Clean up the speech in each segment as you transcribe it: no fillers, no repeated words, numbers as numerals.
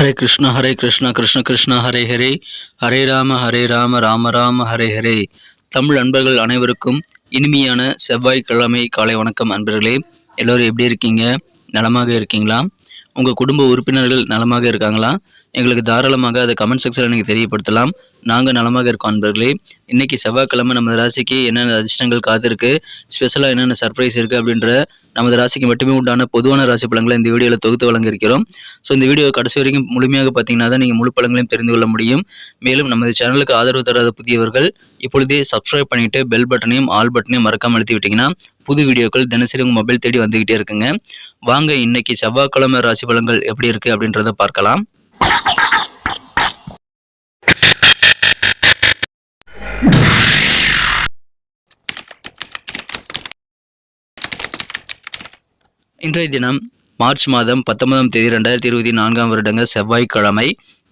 ஹரே கிருஷ்ணா கிருஷ்ண கிருஷ்ணா ஹரே ஹரே, ஹரே ராம ராம ராம ஹரே ஹரே. தமிழ் அன்பர்கள் அனைவருக்கும் இனிமையான செவ்வாய்க்கிழமை காலை வணக்கம். அன்பர்களே, எல்லோரும் எப்படி இருக்கீங்க? நலமாக இருக்கீங்களா? உங்கள் குடும்ப உறுப்பினர்கள் நலமாக இருக்காங்களா? எங்களுக்கு தாராளமாக அதை கமெண்ட் செக்ஷனில் நீங்கள் தெரியப்படுத்தலாம். நாங்கள் நலமாக இருக்கோம். அன்பர்களே, இன்றைக்கி செவ்வாய்க்கிழமை நமது ராசிக்கு என்னென்ன அதிர்ஷ்டங்கள் காத்திருக்கு, ஸ்பெஷலாக என்னென்ன சர்ப்ரைஸ் இருக்குது அப்படின்ற நமது ராசிக்கு மட்டுமே உண்டான பொதுவான ராசி பலன்களை இந்த வீடியோவில் தொகுத்து வழங்கியிருக்கிறோம். ஸோ இந்த வீடியோ கடைசி வரைக்கும் முழுமையாக பார்த்தீங்கன்னா தான் நீங்கள் முழு பலன்களையும் தெரிந்து கொள்ள முடியும். மேலும் நமது சேனலுக்கு ஆதரவு தராத புதியவர்கள் இப்பொழுதே சப்ஸ்கிரைப் பண்ணிவிட்டு பெல் பட்டனையும் ஆல் பட்டனையும் மறக்காமல் அழுத்தி விட்டிங்கன்னா புது வீடியோக்கள் தினசரி உங்கள் மொபைல் தேடி வந்துக்கிட்டே இருக்குங்க. வாங்க இன்னைக்கு செவ்வாய்க்கிழமை ராசி பலன்கள் எப்படி இருக்குது அப்படின்றத பார்க்கலாம். இன்றைய தினம் மார்ச் மாதம் 19ஆம் தேதி 2024 வருடங்க செவ்வாய்க்கிழமை.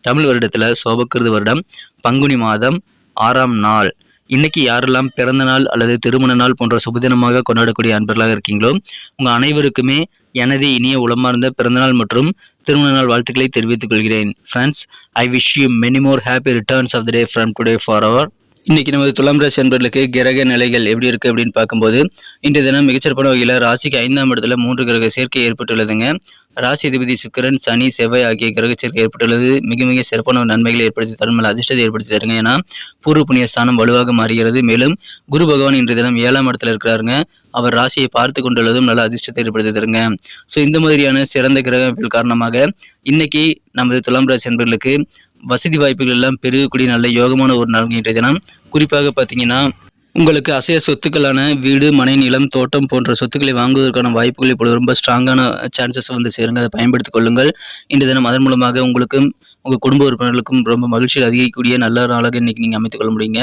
தமிழ் வருடத்தில் சோபக்கிருது வருடம் பங்குனி மாதம் 6ஆம் நாள். இன்னைக்கு யாரெல்லாம் பிறந்த நாள் அல்லது திருமண நாள் போன்ற சுபதினமாக கொண்டாடக்கூடிய அன்பர்களாக இருக்கீங்களோ உங்கள் அனைவருக்குமே எனது இனிய உளமார்ந்த பிறந்தநாள் மற்றும் திருமண நாள் வாழ்த்துக்களை தெரிவித்துக் கொள்கிறேன். Friends, I wish you many more happy returns of the day from today for our. இன்னைக்கு நமது துலாம் ராசி அன்பர்களுக்கு கிரக நிலைகள் எப்படி இருக்கு அப்படின்னு பார்க்கும்போது இன்றைய தினம் மிகச்சிறப்பான வகையில் ராசிக்கு 5ஆம் இடத்துல 3 கிரக சேர்க்கை ஏற்பட்டுள்ளதுங்க. ராசி அதிபதி சுக்கிரன், சனி, செவ்வாய் ஆகிய கிரக சேர்க்கை ஏற்பட்டுள்ளது மிக மிக சிறப்பான நன்மைகளை ஏற்படுத்தி தரும், அதிர்ஷ்டத்தை ஏற்படுத்தி தருங்க. ஏன்னா பூர்வ புண்ணிய ஸ்தானம் வலுவாக மாறுகிறது. மேலும் குரு பகவான் இன்றைய தினம் 7ஆம் இடத்துல இருக்கிறாருங்க. அவர் ராசியை பார்த்து கொண்டுள்ளதும் நல்ல அதிர்ஷ்டத்தை ஏற்படுத்தி தருங்க. ஸோ இந்த மாதிரியான சிறந்த கிரகங்கள் காரணமாக இன்னைக்கு நமது துலாம் ராசி அன்பர்களுக்கு வசதி வாய்ப்புகள் எல்லாம் பெருகக்கூடிய நல்ல யோகமான ஒரு நாள் இன்றைய தினம். குறிப்பாக பார்த்தீங்கன்னா உங்களுக்கு அசைய சொத்துக்களான வீடு, மனை, நிலம், தோட்டம் போன்ற சொத்துக்களை வாங்குவதற்கான வாய்ப்புகள் இப்பொழுது ரொம்ப ஸ்ட்ராங்கான சான்சஸ் வந்து சேருங்க. அதை பயன்படுத்திக் கொள்ளுங்கள். இன்றைய தினம் அதன் மூலமாக உங்களுக்கும் உங்கள் குடும்ப உறுப்பினர்களுக்கும் ரொம்ப மகிழ்ச்சியில் அதிகரிக்கக்கூடிய நல்ல நாளாக இன்னைக்கு நீங்கள் அமைத்துக் கொள்ள முடியுங்க.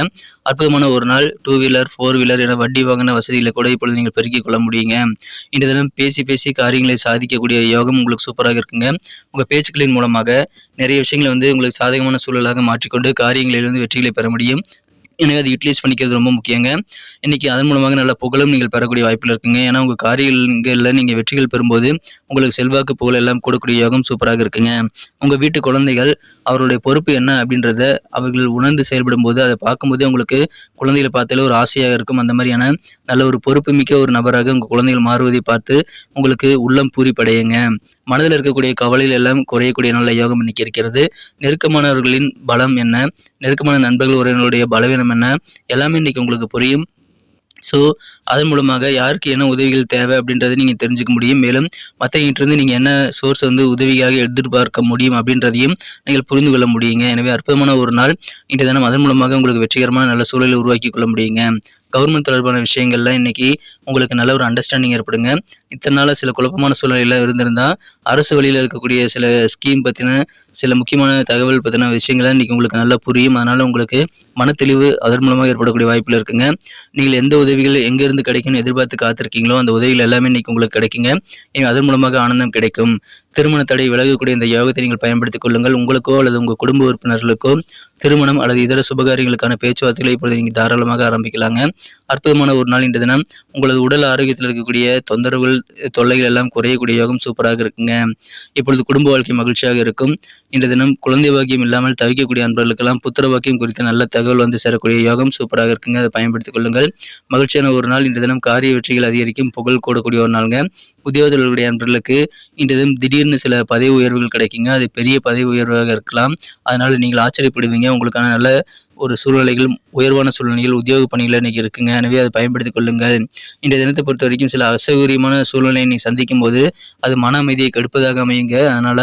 அற்புதமான ஒரு நாள். 2 வீலர் 4 வீலர் என வண்டி வாகன வசதிகளை கூட இப்பொழுது நீங்கள் பெருக்கிக் கொள்ள முடியுங்க. இன்றைய தினம் பேசி பேசி காரியங்களை சாதிக்கக்கூடிய யோகம் உங்களுக்கு சூப்பராக இருக்குங்க. உங்கள் பேச்சுக்களின் மூலமாக நிறைய விஷயங்களை வந்து உங்களுக்கு சாதகமான சூழலாக மாற்றிக்கொண்டு காரியங்களிலிருந்து வெற்றிகளை பெற முடியும். எனவே அதை யூட்டிலைஸ் பண்ணிக்கிறது ரொம்ப முக்கியங்க. இன்னைக்கு அதன் மூலமாக நல்ல புகழும் நீங்கள் பெறக்கூடிய வாய்ப்பில் இருக்குங்க. ஏன்னா உங்கள் காரியங்களில் நீங்கள் வெற்றிகள் பெறும்போது உங்களுக்கு செல்வாக்கு புகழ் எல்லாம் கூடக்கூடிய யோகம் சூப்பராக இருக்குங்க. உங்கள் வீட்டு குழந்தைகள் அவருடைய பொறுப்பு என்ன அப்படின்றத அவர்கள் உணர்ந்து செயல்படும் போது அதை பார்க்கும்போதே உங்களுக்கு குழந்தைகளை பார்த்தாலே ஒரு ஆசையாக இருக்கும். அந்த மாதிரியான நல்ல ஒரு பொறுப்பு மிக்க ஒரு நபராக உங்கள் குழந்தைகள் மாறுவதை பார்த்து உங்களுக்கு உள்ளம் பூரிப்படையுங்க. மனதில் இருக்கக்கூடிய கவலைகள் எல்லாம் குறையக்கூடிய நல்ல யோகம் இன்னைக்கு இருக்கிறது. நெருக்கமானவர்களின் பலம் என்ன, நெருக்கமான நண்பர்கள் உறவினர்களுடைய பலவீனம் என்ன, எல்லாமே இன்னைக்கு உங்களுக்கு புரியும். ஸோ அதன் மூலமாக யாருக்கு என்ன உதவிகள் தேவை அப்படின்றத நீங்கள் தெரிஞ்சுக்க முடியும். மேலும் மற்றவங்கிட்டிருந்து நீங்கள் என்ன சோர்ஸ் வந்து உதவியாக எதிர்பார்க்க முடியும் அப்படின்றதையும் நீங்கள் புரிந்து கொள்ள முடியுங்க. எனவே அற்புதமான ஒரு நாள் இன்றைய தினம். அதன் மூலமாக உங்களுக்கு வெற்றிகரமான நல்ல சூழலை உருவாக்கி கொள்ள முடியுங்க. கவர்மெண்ட் தொடர்பான விஷயங்கள்ல இன்னைக்கு உங்களுக்கு நல்ல ஒரு அண்டர்ஸ்டாண்டிங் ஏற்படுங்க. இத்தனை நாள் சில குழப்பமான சூழ்நிலையில் இருந்திருந்தால் அரசு வழியில் இருக்கக்கூடிய சில ஸ்கீம் பற்றின சில முக்கியமான தகவல் பற்றின விஷயங்களை இன்னைக்கு உங்களுக்கு நல்லா புரியும். அதனால உங்களுக்கு மனத்தெளிவு அதன் மூலமாக ஏற்படக்கூடிய வாய்ப்பில் இருக்குங்க. நீங்கள் எந்த உதவிகள் எங்கேருந்து கிடைக்கும்னு எதிர்பார்த்து காத்திருக்கீங்களோ அந்த உதவிகள் எல்லாமே இன்னைக்கு உங்களுக்கு கிடைக்குங்க. அதன் மூலமாக ஆனந்தம் கிடைக்கும். திருமண தடை விலகக்கூடிய இந்த யோகத்தை நீங்கள் பயன்படுத்திக் கொள்ளுங்கள். உங்களுக்கோ அல்லது உங்கள் குடும்ப உறுப்பினர்களுக்கோ திருமணம் அல்லது இதர சுபகாரியங்களுக்கான பேச்சுவார்த்தைகளை இப்பொழுது நீங்கள் தாராளமாக ஆரம்பிக்கலாங்க. அற்புதமான ஒரு நாள் இன்றைய தினம். உங்களது உடல் ஆரோக்கியத்தில் இருக்கக்கூடிய தொந்தரவுகள், தொல்லைகள் எல்லாம் குறையக்கூடிய யோகம் சூப்பராக இருக்குங்க. இப்பொழுது குடும்ப வாழ்க்கை மகிழ்ச்சியாக இருக்கும். இன்றைய தினம் குழந்தை பாக்கியம் இல்லாமல் தவிக்கக்கூடிய அன்பர்களுக்கெல்லாம் புத்திர பாக்கியம் குறித்த நல்ல தகவல் வந்து சேரக்கூடிய யோகம் சூப்பராக இருக்குங்க. அதை பயன்படுத்திக் கொள்ளுங்கள். மகிழ்ச்சியான ஒரு நாள் இன்றைய தினம். காரிய வெற்றிகள் அதிகரிக்கும். புகழ் கூடக்கூடிய ஒரு நாளுங்க. உத்தியோகத்தர்களுடைய அன்பர்களுக்கு இன்றைய தினம் திடீர்னு சில பதவி உயர்வுகள் கிடைக்குங்க. அது பெரிய பதவி உயர்வாக இருக்கலாம். அதனால நீங்கள் ஆச்சரியப்படுவீங்க. உங்களுக்கான நல்ல ஒரு சூழ்நிலைகள், உயர்வான சூழ்நிலைகள், உத்தியோக பணிகள் இன்னைக்கு இருக்குங்க. எனவே அதை பயன்படுத்திக் கொள்ளுங்கள். இன்றைய தினத்தை பொறுத்த வரைக்கும் சில அசௌகரியமான சூழ்நிலையை நீங்கள் சந்திக்கும் போது அது மன அமைதியை கெடுப்பதாக அமையுங்க. அதனால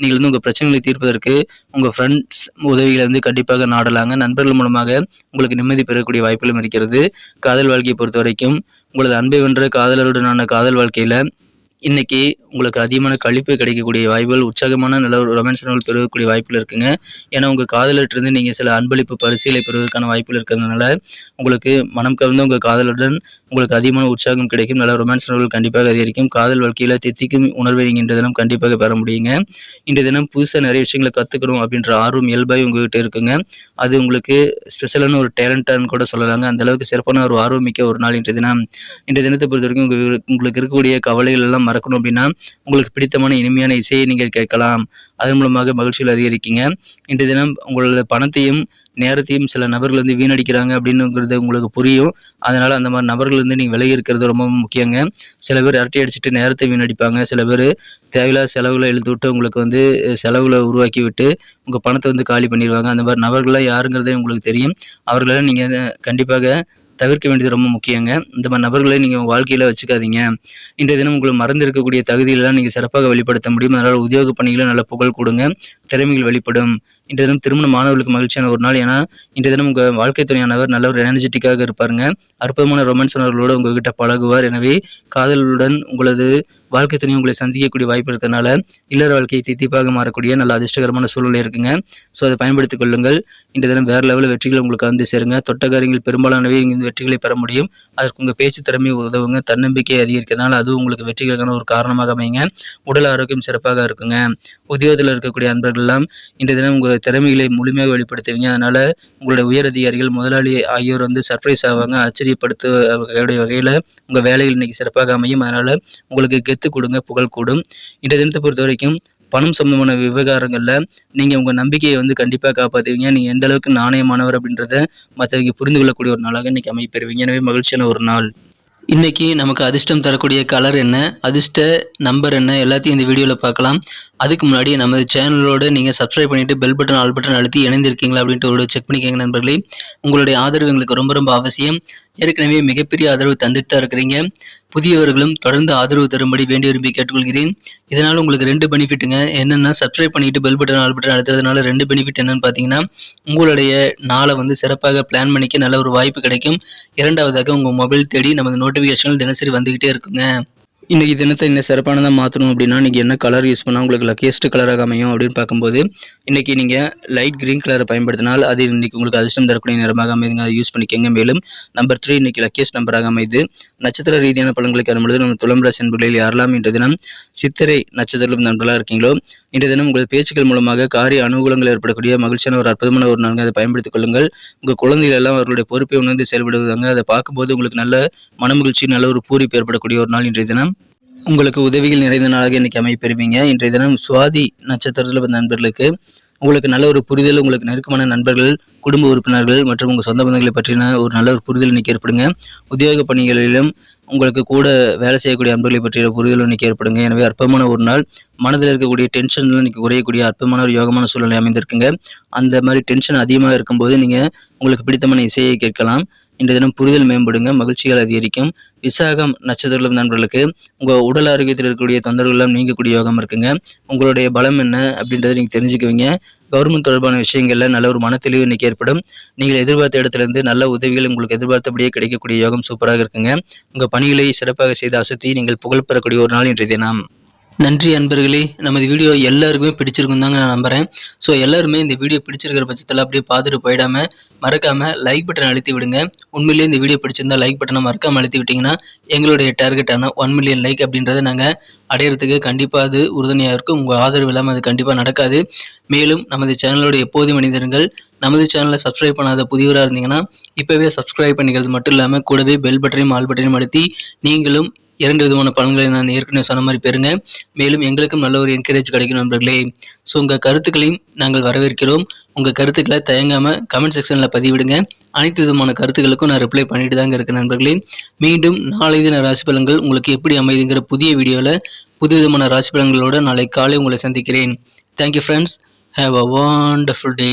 நீங்கள் வந்து உங்கள் பிரச்சனைகளை தீர்ப்பதற்கு உங்கள் ஃப்ரெண்ட்ஸ் உதவிகளை வந்து கண்டிப்பாக நாடலாங்க. நண்பர்கள் மூலமாக உங்களுக்கு நிம்மதி பெறக்கூடிய வாய்ப்புகளும் இருக்கிறது. காதல் வாழ்க்கையை பொறுத்த வரைக்கும் உங்களது அன்பை வென்ற காதலருடனான காதல் வாழ்க்கையில இன்னைக்கு உங்களுக்கு அதிகமான கழிப்பு கிடைக்கக்கூடிய வாய்ப்புகள், உற்சாகமான நல்ல ஒரு ரொமான்ஸ் பெறக்கூடிய வாய்ப்புகள் இருக்குங்க. ஏன்னா உங்கள் காதலர்கிட்ட நீங்கள் சில அன்பளிப்பு பரிசுகளை பெறுவதற்கான வாய்ப்புகள் இருக்கிறதுனால உங்களுக்கு மனம் கவர்ந்த உங்கள் காதலுடன் உங்களுக்கு அதிகமான உற்சாகம் கிடைக்கும். நல்ல ரொமான்ஸ் கண்டிப்பாக அதிகரிக்கும். காதல் வாழ்க்கையில் தித்திக்கும் உணர்வை நீங்கள் இன்றைய தினம் கண்டிப்பாக பெற முடியுங்க. இன்றைய தினம் புதுசாக நிறைய விஷயங்களை கற்றுக்கணும் அப்படின்ற ஆர்வம் இயல்பாக உங்ககிட்ட இருக்குங்க. அது உங்களுக்கு ஸ்பெஷலான ஒரு டேலண்டான்னு கூட சொல்லலாங்க. அந்த அளவுக்கு சிறப்பான ஒரு ஆர்வம் மிக்க ஒரு நாள் இன்றைய தினம். இன்றைய தினத்தை பொறுத்த வரைக்கும் உங்களுக்கு இருக்கக்கூடிய கவலைகள் எல்லாம் மறக்கணும் அப்படின்னா உங்களுக்கு பிடித்தமான இனிமையான இசையை நீங்கள் கேட்கலாம். அதன் மூலமாக மகிழ்ச்சிகள் அதிகரிக்குங்க. இன்றைய தினம் உங்களோட பணத்தையும் நேரத்தையும் சில நபர்கள் வந்து வீணடிக்கிறாங்க அப்படின்னுங்கிறது உங்களுக்கு புரியும். அதனால அந்த மாதிரி நபர்கள் வந்து நீங்கள் விலகி இருக்கிறது ரொம்ப முக்கியங்க. சில பேர் அரட்டை அடிச்சுட்டு நேரத்தை வீணடிப்பாங்க. சில பேர் தேவையில்லாத செலவுகளை இழுத்து விட்டு உங்களுக்கு வந்து செலவுகளை உருவாக்கி விட்டு உங்கள் பணத்தை வந்து காலி பண்ணிடுவாங்க. அந்த மாதிரி நபர்கள்லாம் யாருங்கிறதே உங்களுக்கு தெரியும். அவர்களெல்லாம் நீங்கள் கண்டிப்பாக தவிர்க்க வேண்டியது ரொம்ப முக்கியங்க. இந்த மாதிரி நபர்களை நீங்கள் உங்கள் வாழ்க்கையில் வச்சுக்காதீங்க. இன்றைய தினம் உங்களுக்கு மறந்து இருக்கக்கூடிய தகுதிகளெல்லாம் நீங்கள் சிறப்பாக வெளிப்படுத்த முடியும். அதனால் உத்தியோக பணிகளை நல்ல புகழ் கொடுங்க, திறமைகள் வெளிப்படும். இன்றைய தினம் திருமண மாணவர்களுக்கு மகிழ்ச்சியான ஒரு நாள். ஏன்னா இன்றைய தினம் உங்கள் வாழ்க்கை துணையானவர் நல்ல ஒரு எனர்ஜெட்டிக்காக இருப்பாருங்க. அற்புதமான ரொமான்ஸ் உணர்வுகளோடு உங்ககிட்ட பழகுவார். எனவே காதலுடன் உங்களது வாழ்க்கை துணை உங்களை சந்திக்கக்கூடிய வாய்ப்பு இருக்கிறதுனால இல்லற வாழ்க்கையை தித்திப்பாக மாறக்கூடிய நல்ல அதிர்ஷ்டகரமான சூழ்நிலை இருக்குங்க. ஸோ அதை பயன்படுத்திக் கொள்ளுங்கள். இன்றைய தினம் வேறு லெவலில் வெற்றிகள் உங்களுக்கு வந்து சேருங்க. தொட்ட காரியங்கள் பெரும்பாலானவை இங்கிருந்து வெற்றிகளை பெற முடியும். அதற்கு உங்கள் பேச்சு திறமை உதவுங்க. தன்னம்பிக்கை அதிகரிக்கிறதுனால அது உங்களுக்கு வெற்றிகளுக்கான ஒரு காரணமாக அமைங்க. உடல் ஆரோக்கியம் சிறப்பாக இருக்குங்க. உத்தியோகத்தில் இருக்கக்கூடிய அன்பர்கள்லாம் இன்றைய தினம் உங்கள் திறமைகளை முழுமையாக வெளிப்படுத்துவீங்க. அதனால உங்களுடைய உயர் அதிகாரிகள், முதலாளி ஆகியோர் வந்து சர்ப்ரைஸ் ஆவாங்க. ஆச்சரியப்படுத்த வகையில் உங்கள் வேலைகள் இன்னைக்கு சிறப்பாக அமையும். அதனால உங்களுக்கு கெத்து கொடுங்க, புகழ் கூடும். இன்றைய தினத்தை பொறுத்த வரைக்கும் பணம் சம்பந்தமான விவகாரங்களில் நீங்கள் உங்கள் நம்பிக்கையை வந்து கண்டிப்பாக காப்பாற்றுவீங்க. நீங்கள் எந்த அளவுக்கு நாணயமானவர் அப்படின்றத மற்றவங்க புரிந்து கொள்ளக்கூடிய ஒரு நாளாக இன்னைக்கு அமைப்பெறுவீங்க. எனவே மகிழ்ச்சியான ஒரு நாள். இன்றைக்கி நமக்கு அதிர்ஷ்டம் தரக்கூடிய கலர் என்ன, அதிர்ஷ்ட நம்பர் என்ன, எல்லாத்தையும் இந்த வீடியோவில் பார்க்கலாம். அதுக்கு முன்னாடி நமது சேனலோடு நீங்கள் சப்ஸ்கிரைப் பண்ணிவிட்டு பெல் பட்டன் ஆல் பட்டன் அழுத்தி இணைந்திருக்கீங்களா அப்படின்ட்டு ஒரு செக் பண்ணிக்கோங்க நண்பர்களே. உங்களுடைய ஆதரவு எங்களுக்கு ரொம்ப ரொம்ப அவசியம். ஏற்கனவே மிகப்பெரிய ஆதரவு தந்துட்டு தான் இருக்கிறீங்க. புதியவர்களும் தொடர்ந்து ஆதரவு தரும்படி வேண்டி விரும்பி கேட்டுக்கொள்கிறேன். இதனால் உங்களுக்கு 2 பெனிஃபிட்டுங்க. என்னென்னா சப்ஸ்கிரைப் பண்ணிவிட்டு பெல் பட்டன் ஆல் பட்டன் அழுத்துறதுனால 2 பெனிஃபிட் என்னென்னு பார்த்தீங்கன்னா, உங்களுடைய நாளை வந்து சிறப்பாக பிளான் பண்ணிக்க நல்ல ஒரு வாய்ப்பு கிடைக்கும். இரண்டாவதாக உங்கள் மொபைல் தேடி நமது நோட்டிஃபிகேஷன்கள் தினசரி வந்துக்கிட்டே இருக்குங்க. இன்றைக்கி தினத்தை இன்னும் சிறப்பானதாக மாற்றணும் அப்படின்னா நீங்கள் என்ன கலர் யூஸ் பண்ணால் உங்களுக்கு லக்கியஸ்ட் கலராக அமையும் அப்படின்னு பார்க்கும்போது, இன்றைக்கி நீங்கள் லைட் க்ரீன் கலரை பயன்படுத்தினால் அது இன்றைக்கி உங்களுக்கு அதிர்ஷ்டம் தரக்கூடிய நிறமாக அமைதுங்க. அதை யூஸ் பண்ணிக்கோங்க. மேலும் நம்பர் 3 இன்றைக்கி லக்கியஸ்ட் நம்பராக அமைது. நட்சத்திர ரீதியான பலன்களுக்கு வரும்பொழுது நம்ம துலாம் ராசி நண்பர்களில் யாரெல்லாம் இன்றைய தினம் சித்திரை நட்சத்திரம் நண்பர்களாக இருக்கீங்களோ, இன்றைய தினம் உங்கள் பேச்சுக்கள் மூலமாக காரிய அனுகூலங்கள் ஏற்படக்கூடிய மகிழ்ச்சியான ஒரு அற்புதமான ஒரு நாள். அதை பயன்படுத்திக் கொள்ளுங்கள். உங்கள் குழந்தைகள் எல்லாம் அவர்களுடைய பொறுப்பை உணர்ந்து செயல்படுவாங்க. அதை பார்க்கும்போது உங்களுக்கு நல்ல மனமகிழ்ச்சி, நல்ல ஒரு பூரிப்பு ஏற்படக்கூடிய ஒரு நாள் இன்றைய தினம். உங்களுக்கு உதவிகள் நிறைந்த நாளாக இன்னைக்கு அமைப்பெறுவீங்க. இன்றைய தினம் சுவாதி நட்சத்திரத்தில் வந்த நண்பர்களுக்கு உங்களுக்கு நல்ல ஒரு புரிதல், உங்களுக்கு நெருக்கமான நண்பர்கள், குடும்ப உறுப்பினர்கள் மற்றும் உங்கள் சொந்த பந்தங்களை பற்றின ஒரு நல்ல ஒரு புரிதல் இன்னைக்கு ஏற்படுங்க. உத்தியோக பணிகளிலும் உங்களுக்கு கூட வேலை செய்யக்கூடிய நண்பர்களை பற்றிய புரிதல் இன்னைக்கு ஏற்படுங்க. எனவே அற்புதமான ஒரு நாள். மனதில் இருக்கக்கூடிய டென்ஷன்லாம் இன்னைக்கு குறையக்கூடிய அற்புதமான ஒரு யோகமான சூழ்நிலை அமைந்திருக்குங்க. அந்த மாதிரி டென்ஷன் அதிகமாக இருக்கும்போது நீங்கள் உங்களுக்கு பிடித்தமான இசையை கேட்கலாம். இன்றைய தினம் புரிதல் மேம்படுங்க, மகிழ்ச்சிகள் அதிகரிக்கும். விசாகம் நட்சத்திரம் நண்பர்களுக்கு உங்கள் உடல் ஆரோக்கியத்தில் இருக்கக்கூடிய தொந்தரவுகள் நீங்கக்கூடிய யோகம் இருக்குங்க. உங்களுடைய பலம் என்ன அப்படின்றத நீங்கள் தெரிஞ்சுக்குவீங்க. கவர்மெண்ட் தொடர்பான விஷயங்களில் நல்ல ஒரு மனத்தெளிவு இன்னைக்கு ஏற்படும். நீங்கள் எதிர்பார்த்த இடத்துலேருந்து நல்ல உதவிகள் உங்களுக்கு எதிர்பார்த்தபடியே கிடைக்கக்கூடிய யோகம் சூப்பராக இருக்குங்க. உங்கள் பணிகளை சிறப்பாக செய்து அசத்தி நீங்கள் புகழ் பெறக்கூடிய ஒரு நாள் இன்றைய தினம். நன்றி அன்பர்களே. நமது வீடியோ எல்லாருக்குமே பிடிச்சிருக்கும் தாங்க நான் நம்புகிறேன். ஸோ எல்லாருமே இந்த வீடியோ பிடிச்சிருக்கிற பட்சத்தில் அப்படியே பார்த்துட்டு போயிடாமல் மறக்காமல் லைக் பட்டன் அழுத்தி விடுங்க. உண்மையிலேயே இந்த வீடியோ பிடிச்சிருந்தா லைக் பட்டனை மறக்காமல் அழுத்தி விட்டிங்கன்னா எங்களுடைய டார்கெட்டான 1 மில்லியன் லைக் அப்படின்றத நாங்கள் அடையிறதுக்கு கண்டிப்பாக அது உறுதுணையாக இருக்கும். உங்கள் ஆதரவு இல்லாமல் அது கண்டிப்பாக நடக்காது. மேலும் நமது சேனலோட எப்போதும் மனிதர்கள் நமது சேனலை சப்ஸ்கிரைப் பண்ணாத புதியவராக இருந்தீங்கன்னா இப்போவே சப்ஸ்கிரைப் பண்ணிக்கிறது மட்டும் இல்லாமல் கூடவே பெல் பட்டனையும் ஆல் பட்டனையும் அழுத்தி நீங்களும் 2 விதமான பலன்களை நான் ஏற்கனவே சொன்ன மாதிரி பெறுங்க. மேலும் எங்களுக்கும் நல்ல ஒரு என்கரேஜ் கிடைக்கும் நண்பர்களே. ஸோ உங்கள் கருத்துக்களையும் நாங்கள் வரவேற்கிறோம். உங்கள் கருத்துக்களை தயங்காமல் கமெண்ட் செக்ஷனில் பதிவிடுங்க. அனைத்து விதமான கருத்துக்களுக்கும் நான் ரிப்ளை பண்ணிட்டு தாங்க இருக்கேன் நண்பர்களே. மீண்டும் நாளை தின ராசி பலன்கள் உங்களுக்கு எப்படி அமைதுங்கிற புதிய வீடியோவில் புது விதமான ராசி பலன்களோடு நாளை காலை உங்களை சந்திக்கிறேன். Thank you friends. Have a wonderful day.